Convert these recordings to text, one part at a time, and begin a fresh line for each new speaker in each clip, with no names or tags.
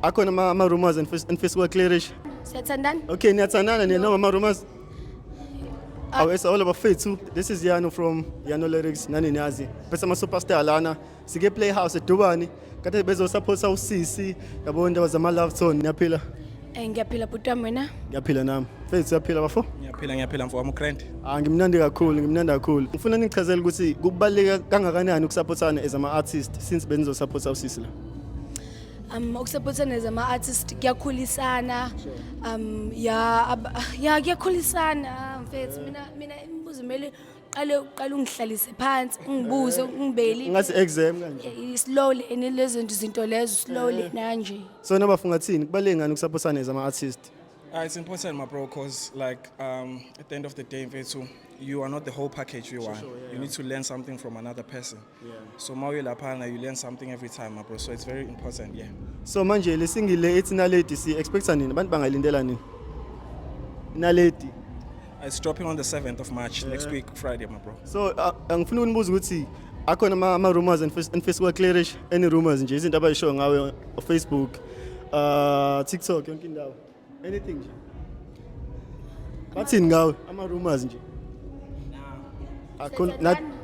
Akhona ama-rumors and clearish.
Siyathandana?
Okay, niyathandana niyanoma ama-rumors? It's all about Fethu. This is Yano from Yano Lyrics, nani niyazi. Bese ama-superstar lana, sike Playhouse eDubani. Kade bezo-support uSisi, yabo indaba zama-love tone, niyaphila?
Ngiyaphila bhuti wami wena.
Ngiyaphila nami. Fethu uyaphila bafo?
Ngiyaphila mfowami uGrand.
Ngimnandi kakhulu. Ngifuna nichazele ukuthi kubaleka kangakanani ukusupportana as ama-artist since benizo-supporta uSisi la.
Ukusupportana as ama-artist kuyakhulisana. Kuyakhulisana mfethu mina imibuzo kumele uqale ungihlalise phansi ungibuze ungibeli
Ngathi exam kanje.
slowly lezo zinto lezo slowly nanje.
So nabafungathini kubaleka ngani ukusupportana as ama-artist?
It's important, my bro, because at the end of the day, Mfethu, you are not the whole package you are. You need to learn something from another person. So Maui Lapana, you learn something every time, my bro. So it's very important, yeah.
So manje lesingile ethi Naledi si expecta nini? Abantu bangayilindela nini? Naledi.
It's dropping on the 7th of March, next week, Friday, my bro.
So ngifuna unibuza ukuthi akhona ama-rumors and clearish any rumors nje izinto abayisho ngawe Facebook, TikTok yonke indawo. Anything nje. Bathini ngawe ama-rumors nje?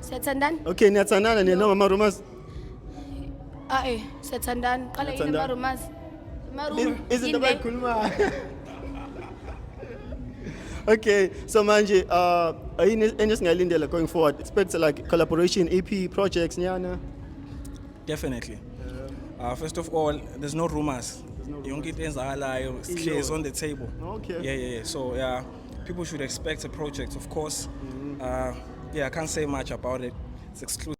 Siyathandana?
Okay, niyathandana niyanoma ama-rumors?
Siyathandana. Qala yini ama-rumors?
Izinto abayikhulumayo. Okay, so manje ayini enye singayilindela going forward? Expect like collaboration, EP projects nyana?
Definitely. First of all, there's no rumors. Yonke into enzakalayo is on the table.
Okay.
Yeah. So people should expect a project, of course. I can't say much about it. It's exclusive.